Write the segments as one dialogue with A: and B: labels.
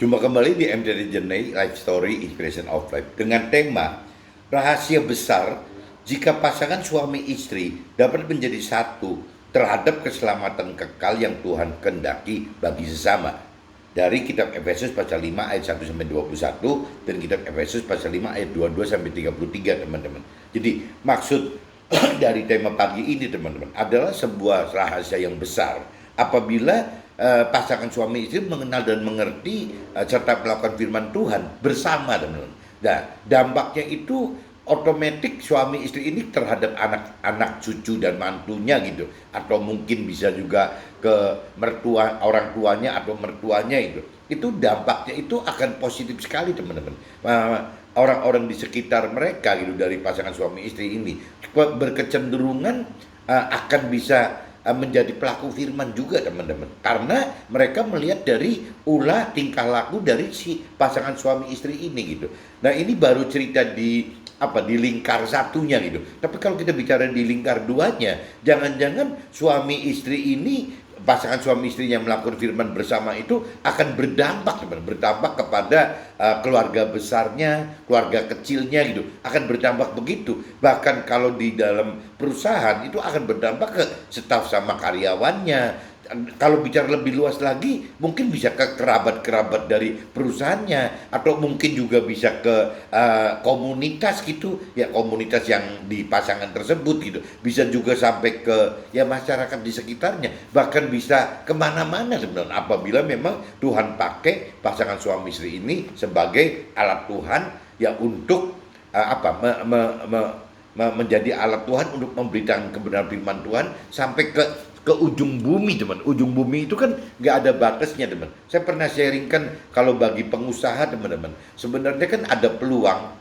A: Jumpa kembali di MDD Journey Life Story Inspiration of Life dengan tema rahasia besar jika pasangan suami istri dapat menjadi satu terhadap keselamatan kekal yang Tuhan kehendaki bagi sesama. Dari kitab Efesus pasal 5 ayat 1 sampai 21 dan kitab Efesus pasal 5 ayat 22 sampai 33, teman-teman. Jadi maksud dari tema pagi ini, teman-teman, adalah sebuah rahasia yang besar apabila pasangan suami istri mengenal dan mengerti serta melakukan firman Tuhan bersama, teman-teman. Nah, dampaknya itu otomatis suami istri ini terhadap anak-anak, cucu dan mantunya gitu, atau mungkin bisa juga ke mertua, orang tuanya atau mertuanya itu dampaknya itu akan positif sekali, teman-teman. Orang-orang di sekitar mereka gitu dari pasangan suami istri ini berkecenderungan akan bisa menjadi pelaku firman juga, teman-teman, karena mereka melihat dari ulah tingkah laku dari si pasangan suami istri ini gitu. Nah, ini baru cerita di lingkar satunya gitu. Tapi kalau kita bicara di lingkar duanya, jangan-jangan suami istri ini, pasangan suami istri yang melakukan firman bersama itu akan berdampak, teman, berdampak kepada keluarga besarnya, keluarga kecilnya gitu, akan berdampak begitu. Bahkan kalau di dalam perusahaan itu akan berdampak ke staf sama karyawannya. Kalau bicara lebih luas lagi, mungkin bisa ke kerabat-kerabat dari perusahaannya, atau mungkin juga bisa ke komunitas gitu, ya komunitas yang di pasangan tersebut gitu. Bisa juga sampai ke ya masyarakat di sekitarnya, bahkan bisa kemana-mana sebenarnya apabila memang Tuhan pakai pasangan suami istri ini sebagai alat Tuhan ya untuk menjadi alat Tuhan untuk memberitakan kebenaran firman Tuhan sampai ke ujung bumi, teman. Ujung bumi itu kan nggak ada batasnya, teman. Saya pernah sharingkan kalau bagi pengusaha, teman-teman, sebenarnya kan ada peluang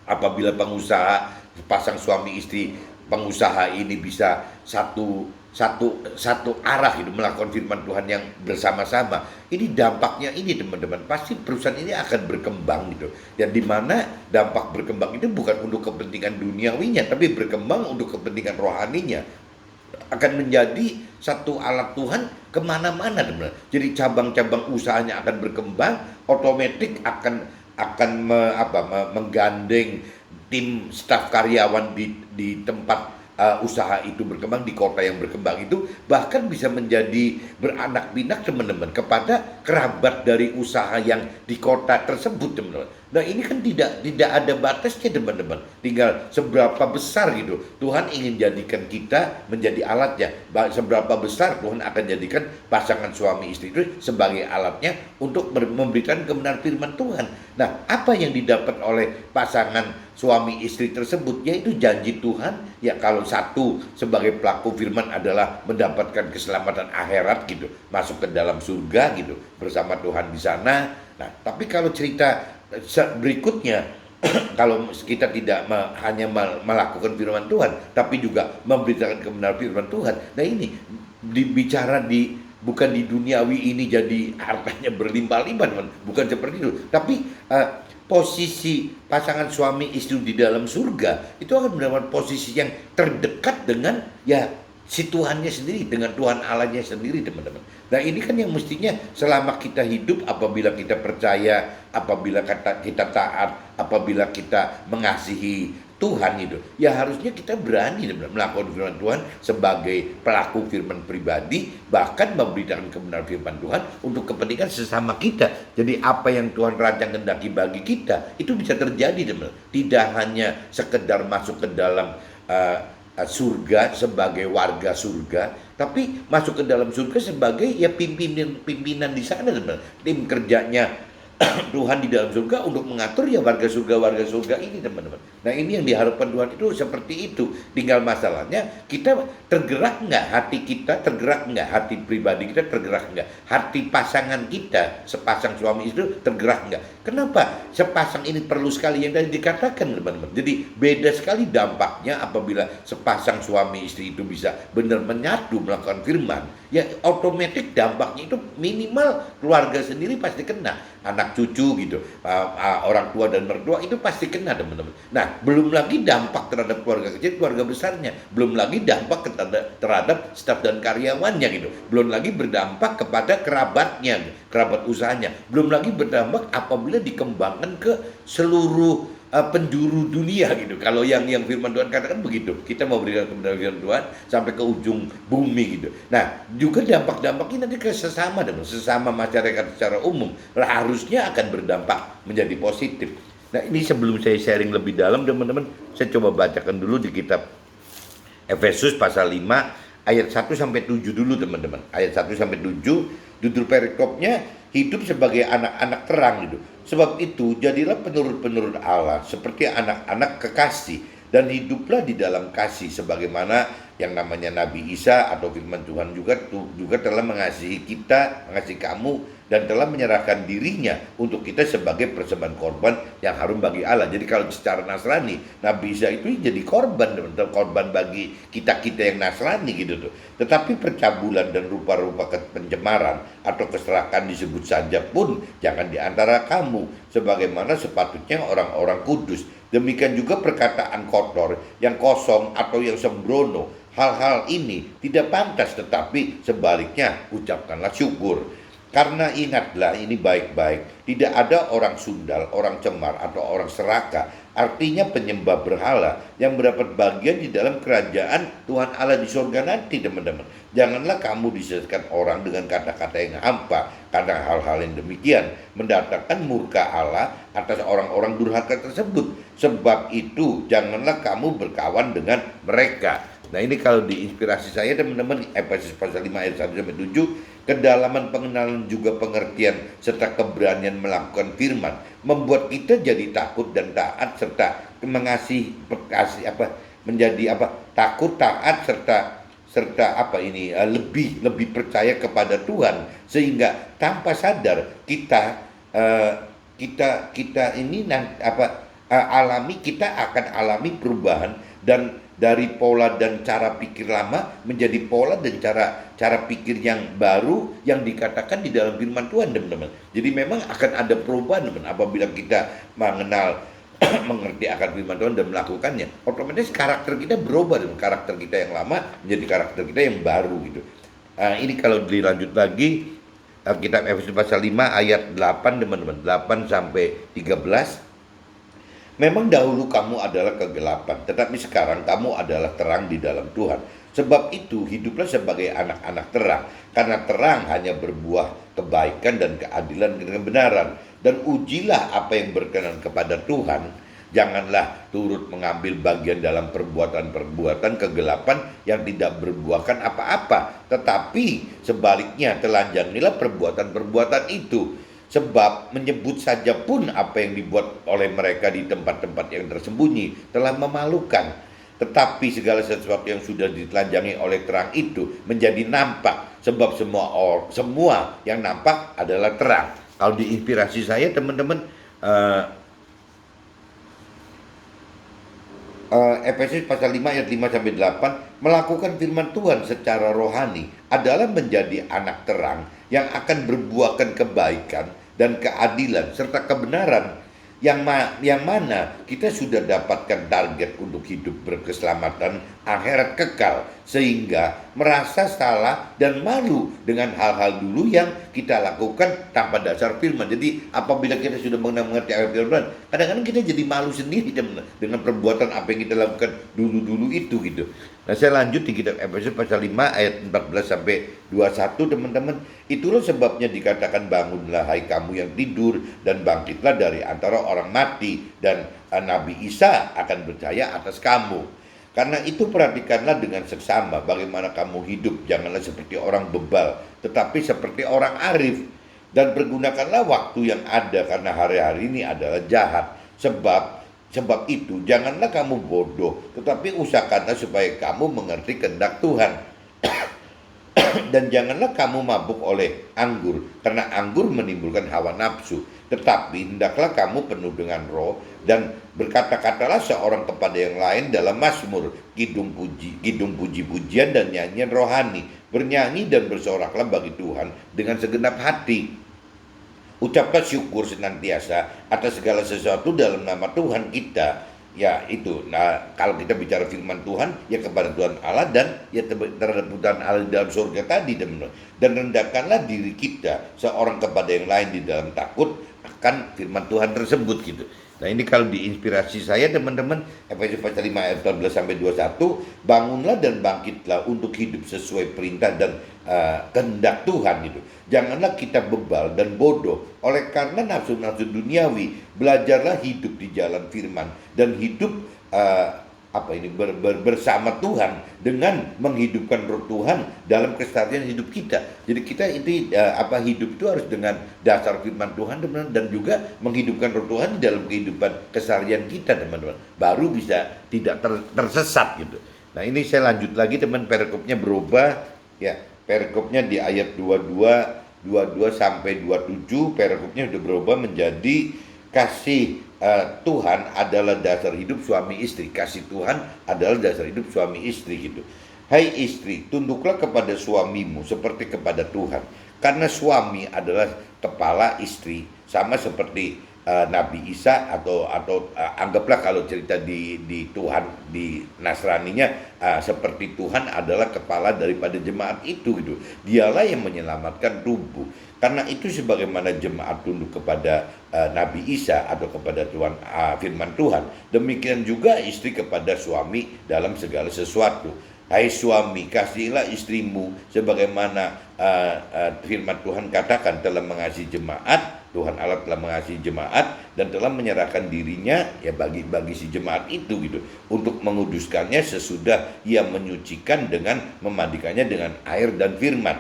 A: apabila pengusaha pasang suami istri, pengusaha ini bisa satu arah itu melakukan firman Tuhan yang bersama-sama. Ini dampaknya ini, teman-teman, pasti perusahaan ini akan berkembang gitu. Yang dimana dampak berkembang itu bukan untuk kepentingan duniawinya, tapi berkembang untuk kepentingan rohaninya, akan menjadi satu alat Tuhan kemana-mana, teman-teman. Jadi cabang-cabang usahanya akan berkembang, otomatis akan menggandeng tim staf karyawan di tempat usaha itu berkembang, di kota yang berkembang itu, bahkan bisa menjadi beranak pinak, teman-teman, kepada kerabat dari usaha yang di kota tersebut, teman-teman. Nah, ini kan tidak ada batasnya, teman-teman. Tinggal seberapa besar gitu Tuhan ingin jadikan kita menjadi alatnya. Seberapa besar Tuhan akan jadikan pasangan suami istri itu sebagai alatnya untuk memberikan kebenaran firman Tuhan. Nah, apa yang didapat oleh pasangan suami istri tersebut, yaitu janji Tuhan ya, kalau satu sebagai pelaku firman adalah mendapatkan keselamatan akhirat gitu, masuk ke dalam surga gitu bersama Tuhan di sana. Nah, tapi kalau cerita berikutnya kalau kita tidak hanya melakukan firman Tuhan, tapi juga memberitakan kebenaran firman Tuhan. Nah, ini dibicara bukan di duniawi ini jadi hartanya berlimpah-limpah, teman. Bukan seperti itu. Tapi posisi pasangan suami istri di dalam surga itu akan mendapat posisi yang terdekat dengan ya si Tuhannya sendiri, dengan Tuhan Allahnya sendiri, teman-teman. Nah, ini kan yang mestinya selama kita hidup, apabila kita percaya, apabila kita taat, apabila kita mengasihi Tuhan itu, ya harusnya kita berani melakukan firman Tuhan sebagai pelaku firman pribadi, bahkan memberitakan kebenaran firman Tuhan untuk kepentingan sesama kita. Jadi apa yang Tuhan rancang kehendaki bagi kita itu bisa terjadi, teman. Tidak hanya sekedar masuk ke dalam surga sebagai warga surga, tapi masuk ke dalam surga sebagai ya pimpinan di sana, teman. Tim kerjanya Tuhan di dalam surga untuk mengatur ya warga surga ini, teman-teman. Nah, ini yang diharapkan Tuhan itu seperti itu. Tinggal masalahnya kita tergerak nggak, hati kita tergerak nggak, hati pribadi kita tergerak nggak, hati pasangan kita sepasang suami istri tergerak nggak. Kenapa? Sepasang ini perlu sekali yang tadi dikatakan, teman-teman. Jadi beda sekali dampaknya apabila sepasang suami istri itu bisa benar menyatu melakukan firman ya otomatis dampaknya itu minimal keluarga sendiri pasti kena, anak cucu gitu, orang tua dan mertua itu pasti kena teman-teman. Nah, belum lagi dampak terhadap keluarga kecil, keluarga besarnya, belum lagi dampak terhadap staf dan karyawannya gitu, belum lagi berdampak kepada kerabatnya, kerabat usahanya, belum lagi berdampak apabila dikembangkan ke seluruh penjuru dunia gitu. Kalau yang firman Tuhan katakan begitu, kita mau berikan kebenaran firman Tuhan sampai ke ujung bumi gitu. Nah, juga dampak-dampaknya nanti ke sesama sesama masyarakat secara umum harusnya akan berdampak menjadi positif. Nah, ini sebelum saya sharing lebih dalam teman-teman, saya coba bacakan dulu di kitab Efesus pasal 5 ayat 1 sampai 7 dulu teman-teman. Ayat 1 sampai 7, judul perikopnya hidup sebagai anak-anak terang gitu. Sebab itu jadilah penurut-penurut Allah seperti anak-anak kekasih dan hiduplah di dalam kasih sebagaimana yang namanya Nabi Isa atau firman Tuhan juga telah mengasihi kita, mengasihi kamu dan telah menyerahkan dirinya untuk kita sebagai persembahan korban yang harum bagi Allah. Jadi kalau secara Nasrani, Nabi Isa itu jadi korban bagi kita-kita yang Nasrani gitu tuh. Tetapi percabulan dan rupa-rupa pencemaran atau keserakahan disebut saja pun jangan di antara kamu, sebagaimana sepatutnya orang-orang kudus. Demikian juga perkataan kotor, yang kosong atau yang sembrono. Hal-hal ini tidak pantas, tetapi sebaliknya ucapkanlah syukur. Karena ingatlah ini baik-baik, tidak ada orang sundal, orang cemar, atau orang serakah, artinya penyembah berhala, yang mendapat bagian di dalam kerajaan Tuhan Allah di surga nanti teman-teman. Janganlah kamu disesatkan orang dengan kata-kata yang hampa, karena hal-hal yang demikian mendatangkan murka Allah atas orang-orang durhaka tersebut. Sebab itu janganlah kamu berkawan dengan mereka. Nah, ini kalau diinspirasi saya teman-teman, Efesus pasal 5 ayat 1 sampai 7, kedalaman pengenalan juga pengertian serta keberanian melakukan firman membuat kita jadi takut dan taat serta mengasihi menjadi takut, taat serta lebih percaya kepada Tuhan, sehingga tanpa sadar kita akan alami perubahan dan dari pola dan cara pikir lama menjadi pola dan cara pikir yang baru yang dikatakan di dalam firman Tuhan teman-teman. Jadi memang akan ada perubahan teman apabila kita mengenal mengerti akan firman Tuhan dan melakukannya. Otomatis karakter kita berubah dan karakter kita yang lama menjadi karakter kita yang baru gitu. Ini kalau dilanjut lagi kitab Efesus pasal 5 ayat 8 teman-teman, 8 sampai 13. Memang dahulu kamu adalah kegelapan, tetapi sekarang kamu adalah terang di dalam Tuhan. Sebab itu hiduplah sebagai anak-anak terang, karena terang hanya berbuah kebaikan dan keadilan dan kebenaran. Dan ujilah apa yang berkenan kepada Tuhan. Janganlah turut mengambil bagian dalam perbuatan-perbuatan kegelapan yang tidak berbuahkan apa-apa, tetapi sebaliknya telanjangilah perbuatan-perbuatan itu. Sebab menyebut saja pun apa yang dibuat oleh mereka di tempat-tempat yang tersembunyi telah memalukan. Tetapi segala sesuatu yang sudah ditelanjangi oleh terang itu menjadi nampak. Sebab semua yang nampak adalah terang. Kalau diinspirasi saya teman-teman, Efesus pasal 5 ayat 5 sampai 8, melakukan firman Tuhan secara rohani adalah menjadi anak terang yang akan berbuahkan kebaikan dan keadilan serta kebenaran yang mana kita sudah dapatkan target untuk hidup berkeselamatan akhirat kekal, sehingga merasa salah dan malu dengan hal-hal dulu yang kita lakukan tanpa dasar firman. Jadi apabila kita sudah mengerti akan firman, kadang-kadang kita jadi malu sendiri dengan perbuatan apa yang kita lakukan dulu-dulu itu gitu. Nah, saya lanjut di kitab Efesus pasal 5 ayat 14 sampai 21 teman-teman. Itulah sebabnya dikatakan bangunlah hai kamu yang tidur dan bangkitlah dari antara orang mati dan Nabi Isa akan percaya atas kamu. Karena itu perhatikanlah dengan seksama bagaimana kamu hidup, janganlah seperti orang bebal, tetapi seperti orang arif. Dan pergunakanlah waktu yang ada karena hari-hari ini adalah jahat. Sebab itu janganlah kamu bodoh, tetapi usahakanlah supaya kamu mengerti kehendak Tuhan. Dan janganlah kamu mabuk oleh anggur, karena anggur menimbulkan hawa nafsu. Tetapi hendaklah kamu penuh dengan roh, dan berkata-katalah seorang kepada yang lain dalam mazmur, kidung puji-pujian dan nyanyian rohani. Bernyanyi dan bersoraklah bagi Tuhan dengan segenap hati. Ucapkan syukur senantiasa atas segala sesuatu dalam nama Tuhan kita. Ya itu, nah kalau kita bicara firman Tuhan, ya kepada Tuhan Allah dan ya terhadap Tuhan Allah di dalam surga tadi, teman-teman. Dan rendahkanlah diri kita seorang kepada yang lain di dalam takut akan firman Tuhan tersebut gitu. Nah ini kalau diinspirasi saya teman-teman, Efesus pasal 5 ayat 14 sampai 21, bangunlah dan bangkitlah untuk hidup sesuai perintah dan kehendak Tuhan gitu. Janganlah kita bebal dan bodoh oleh karena nafsu-nafsu duniawi. Belajarlah hidup di jalan firman dan hidup bersama Tuhan dengan menghidupkan roh Tuhan dalam keseharian hidup kita. Jadi kita itu hidup itu harus dengan dasar firman Tuhan, teman-teman, dan juga menghidupkan roh Tuhan di dalam kehidupan keseharian kita, teman-teman. Baru bisa tidak tersesat gitu. Nah, ini saya lanjut lagi, teman, perikopnya berubah ya. Perikopnya di ayat 22 sampai 27, perikopnya sudah berubah menjadi kasih Tuhan adalah dasar hidup suami istri. Kasih Tuhan adalah dasar hidup suami istri gitu. Hai istri, tunduklah kepada suamimu seperti kepada Tuhan. Karena suami adalah kepala istri, sama seperti Nabi Isa atau anggaplah kalau cerita di Tuhan di Nasraninya, seperti Tuhan adalah kepala daripada jemaat itu gitu. Dialah yang menyelamatkan tubuh. Karena itu sebagaimana jemaat tunduk kepada Nabi Isa atau kepada Tuhan, firman Tuhan, demikian juga istri kepada suami dalam segala sesuatu. Hai suami, kasihilah istrimu sebagaimana firman Tuhan katakan telah mengasihi jemaat. Tuhan Allah telah mengasihi jemaat dan telah menyerahkan dirinya ya bagi si jemaat itu gitu, untuk menguduskannya sesudah ia menyucikan dengan memandikannya dengan air dan firman,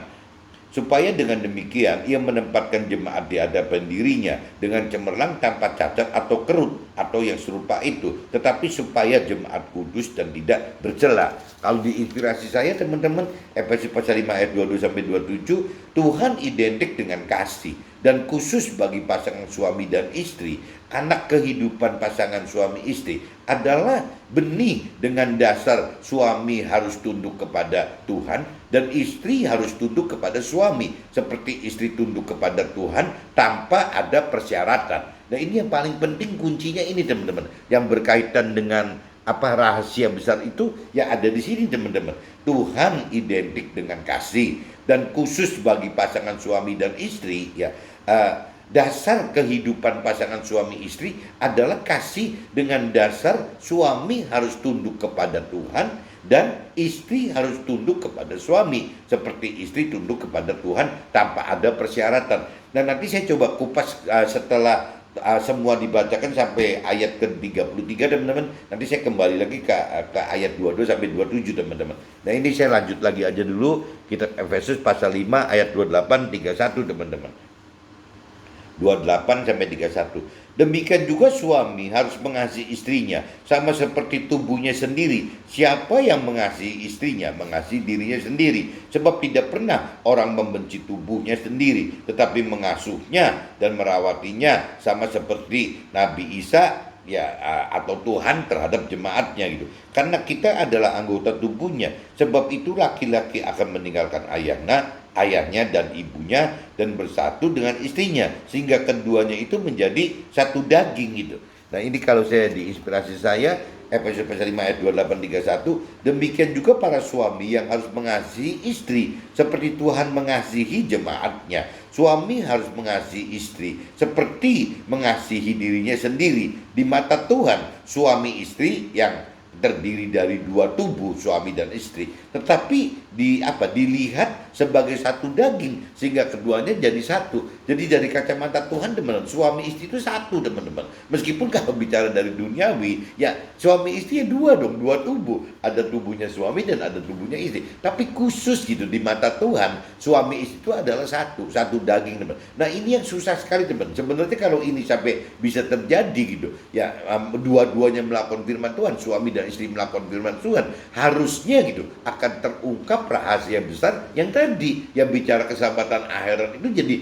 A: supaya dengan demikian ia menempatkan jemaat di hadapan dirinya dengan cemerlang tanpa cacat atau kerut atau yang serupa itu, tetapi supaya jemaat kudus dan tidak bercela. Kalau diinspirasi saya teman-teman, Efesus pasal 5 ayat 22 sampai 27, Tuhan identik dengan kasih dan khusus bagi pasangan suami dan istri. Anak kehidupan pasangan suami istri adalah benih dengan dasar suami harus tunduk kepada Tuhan dan istri harus tunduk kepada suami, seperti istri tunduk kepada Tuhan tanpa ada persyaratan. Nah ini yang paling penting, kuncinya ini teman-teman, yang berkaitan dengan rahasia besar itu ya ada di sini teman-teman. Tuhan identik dengan kasih dan khusus bagi pasangan suami dan istri ya. Dasar kehidupan pasangan suami istri adalah kasih dengan dasar suami harus tunduk kepada Tuhan dan istri harus tunduk kepada suami, seperti istri tunduk kepada Tuhan tanpa ada persyaratan. Dan nanti saya coba kupas setelah semua dibacakan sampai ayat ke-33 teman-teman. Nanti saya kembali lagi ke ayat 22 sampai 27 teman-teman. Nah ini saya lanjut lagi aja dulu kitab Efesus pasal 5 ayat 28 31 teman-teman. 28 sampai 31. Demikian juga suami harus mengasihi istrinya sama seperti tubuhnya sendiri. Siapa yang mengasihi istrinya mengasihi dirinya sendiri, sebab tidak pernah orang membenci tubuhnya sendiri, tetapi mengasuhnya dan merawatinya sama seperti Nabi Isa ya atau Tuhan terhadap jemaatnya gitu. Karena kita adalah anggota tubuhnya, sebab itu laki-laki akan meninggalkan ayahnya dan ibunya dan bersatu dengan istrinya sehingga keduanya itu menjadi satu daging gitu. Nah ini kalau saya diinspirasi saya Efesus pasal 5 ayat 28 31, demikian juga para suami yang harus mengasihi istri seperti Tuhan mengasihi jemaatnya. Suami harus mengasihi istri seperti mengasihi dirinya sendiri. Di mata Tuhan suami istri yang terdiri dari dua tubuh, suami dan istri, tetapi dilihat sebagai satu daging sehingga keduanya jadi satu. Jadi dari kacamata Tuhan teman-teman, suami istri itu satu teman-teman. Meskipun kalau bicara dari duniawi, ya suami istri dua tubuh, ada tubuhnya suami dan ada tubuhnya istri. Tapi khusus gitu di mata Tuhan, suami istri itu adalah satu daging teman. Nah ini yang susah sekali teman. Sebenarnya kalau ini sampai bisa terjadi gitu, ya dua-duanya melakukan firman Tuhan, suami dan istri melakukan firman Tuhan, harusnya gitu akan terungkap rahasia besar yang tadi terjadi. Yang bicara keselamatan akhirat itu jadi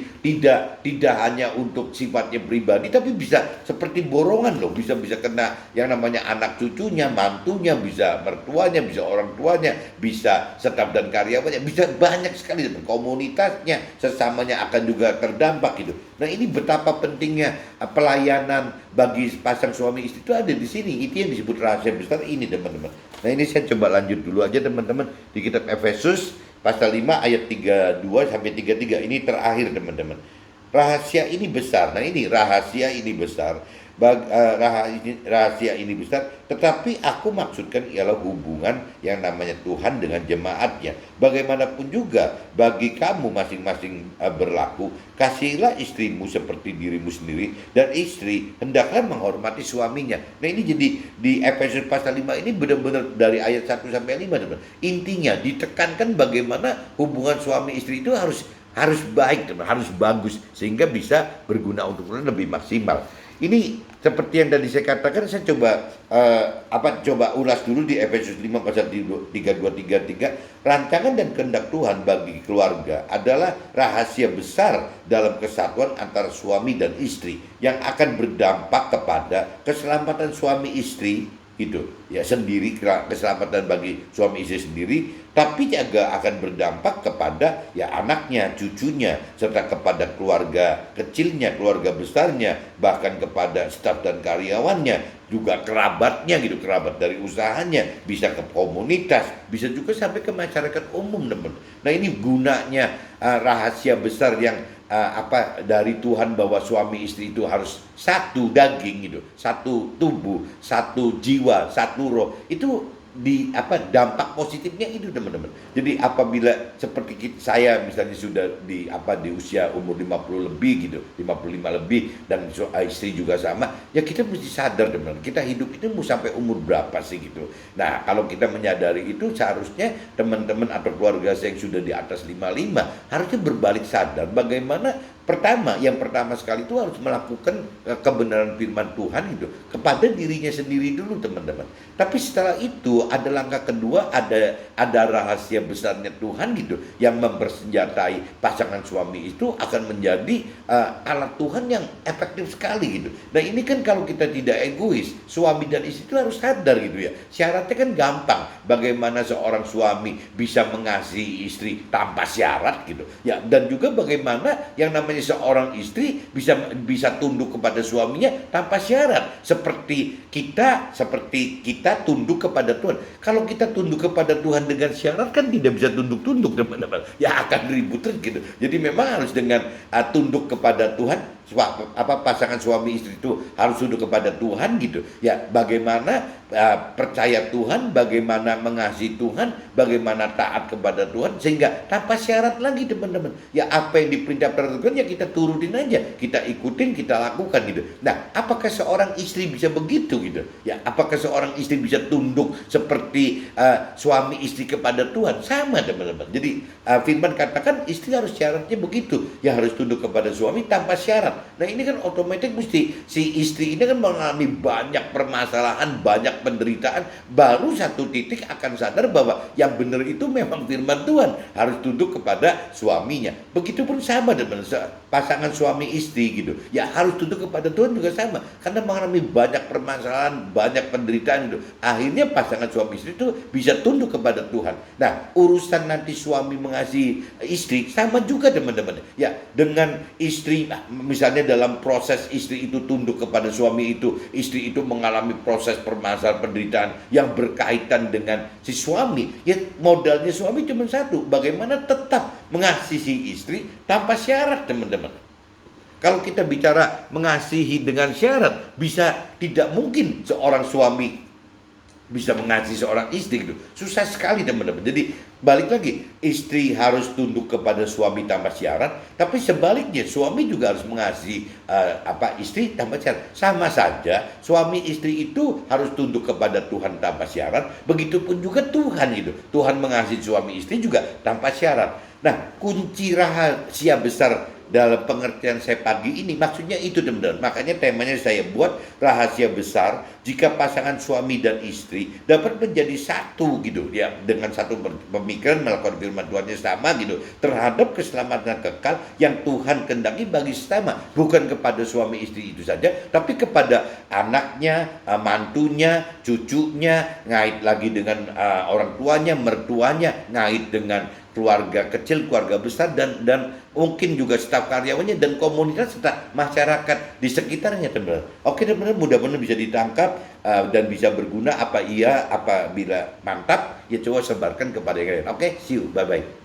A: tidak hanya untuk sifatnya pribadi, tapi bisa seperti borongan loh, bisa kena yang namanya anak cucunya, mantunya, bisa mertuanya, bisa orang tuanya, bisa staf dan karyawannya, bisa banyak sekali, komunitasnya, sesamanya akan juga terdampak gitu. Nah, ini betapa pentingnya pelayanan bagi pasang suami istri itu ada di sini. Itu yang disebut rahasia besar ini, teman-teman. Nah, ini saya coba lanjut dulu aja, teman-teman, di kitab Efesus pasal 5 ayat 32 sampai 33. Ini terakhir, teman-teman. Rahasia ini besar. Nah, ini rahasia ini besar. Rahasia ini besar, tetapi aku maksudkan ialah hubungan yang namanya Tuhan dengan jemaatnya. Bagaimanapun juga bagi kamu masing-masing berlaku, kasihilah istrimu seperti dirimu sendiri, dan istri hendaklah menghormati suaminya. Nah, ini jadi di Efesus pasal 5 ini benar-benar dari ayat 1 sampai 5, teman. Intinya ditekankan bagaimana hubungan suami istri itu harus baik, teman, harus bagus sehingga bisa berguna untuk lebih maksimal. Ini seperti yang tadi saya katakan, saya coba ulas dulu di Efesus 5 pasal 32-33. Rancangan dan kehendak Tuhan bagi keluarga adalah rahasia besar dalam kesatuan antara suami dan istri yang akan berdampak kepada keselamatan suami istri gitu ya sendiri, keselamatan bagi suami istri sendiri, tapi juga akan berdampak kepada ya anaknya, cucunya, serta kepada keluarga kecilnya, keluarga besarnya, bahkan kepada staf dan karyawannya, juga kerabatnya gitu, kerabat dari usahanya, bisa ke komunitas, bisa juga sampai ke masyarakat umum, teman. Nah, ini gunanya rahasia besar yang dari Tuhan bahwa suami istri itu harus satu daging gitu, satu tubuh, satu jiwa, satu roh. Itu dampak positifnya itu, teman-teman. Jadi apabila seperti saya misalnya sudah di usia umur 50 lebih gitu, 55 lebih, dan istri juga sama, ya kita mesti sadar, teman-teman, kita hidup itu mau sampai umur berapa sih gitu. Nah, kalau kita menyadari itu, seharusnya teman-teman atau keluarga saya yang sudah di atas 55 harusnya berbalik sadar bagaimana yang pertama sekali itu harus melakukan kebenaran firman Tuhan itu kepada dirinya sendiri dulu, teman-teman. Tapi setelah itu ada langkah kedua, ada rahasia besarnya Tuhan gitu yang mempersenjatai pasangan suami itu akan menjadi alat Tuhan yang efektif sekali gitu. Nah, ini kan kalau kita tidak egois, suami dan istri itu harus sadar gitu ya. Syaratnya kan gampang. Bagaimana seorang suami bisa mengasihi istri tanpa syarat gitu ya, dan juga bagaimana yang namanya seorang istri bisa tunduk kepada suaminya tanpa syarat, seperti kita tunduk kepada Tuhan. Kalau kita tunduk kepada Tuhan dengan syarat kan tidak bisa tunduk-tunduk, teman-teman. Ya akan ribut gitu. Jadi memang harus dengan tunduk kepada Tuhan, pasangan suami istri itu harus tunduk kepada Tuhan gitu. Ya, bagaimana percaya Tuhan, bagaimana mengasihi Tuhan, bagaimana taat kepada Tuhan, sehingga tanpa syarat lagi, teman-teman. Ya, apa yang diperintah Tuhan ya kita turutin aja, kita ikutin, kita lakukan gitu. Nah, apakah seorang istri bisa begitu gitu? Ya, apakah seorang istri bisa tunduk seperti suami istri kepada Tuhan? Sama, teman-teman. Jadi firman katakan istri harus syaratnya begitu, ya harus tunduk kepada suami tanpa syarat. Nah, ini kan otomatis mesti si istri ini kan mengalami banyak permasalahan, banyak penderitaan, baru satu titik akan sadar bahwa yang benar itu memang firman Tuhan, harus tunduk kepada suaminya. Begitupun sama dengan pasangan suami istri gitu, ya harus tunduk kepada Tuhan juga sama, karena mengalami banyak permasalahan, banyak penderitaan gitu. Akhirnya pasangan suami istri itu bisa tunduk kepada Tuhan. Nah, urusan nanti suami mengasihi istri sama juga, teman-teman. Ya, dengan istri misalnya dalam proses istri itu tunduk kepada suami itu, istri itu mengalami proses permasalahan, penderitaan yang berkaitan dengan si suami, ya modalnya suami cuma satu, bagaimana tetap mengasihi istri tanpa syarat, teman-teman. Kalau kita bicara mengasihi dengan syarat, tidak mungkin seorang suami bisa mengasihi seorang istri gitu. Susah sekali, teman-teman. Jadi balik lagi, istri harus tunduk kepada suami tanpa syarat, tapi sebaliknya suami juga harus mengasihi istri tanpa syarat. Sama saja, suami istri itu harus tunduk kepada Tuhan tanpa syarat, begitupun juga Tuhan itu. Tuhan mengasihi suami istri juga tanpa syarat. Nah, kunci rahasia besar dalam pengertian saya pagi ini, maksudnya itu teman-teman. Makanya temanya saya buat rahasia besar jika pasangan suami dan istri dapat menjadi satu gitu ya, dengan satu pemikiran melakukan firman Tuhan yang sama gitu terhadap keselamatan kekal yang Tuhan kehendaki bagi sesama, bukan kepada suami istri itu saja, tapi kepada anaknya, mantunya, cucunya, ngait lagi dengan orang tuanya, mertuanya, ngait dengan keluarga kecil, keluarga besar, dan mungkin juga staf karyawannya dan komunitas serta masyarakat di sekitarnya, teman-teman. Oke, teman-teman, mudah-mudahan bisa ditangkap dan bisa berguna. Apabila mantap, ya coba sebarkan kepada yang lain. Oke, see you, bye-bye.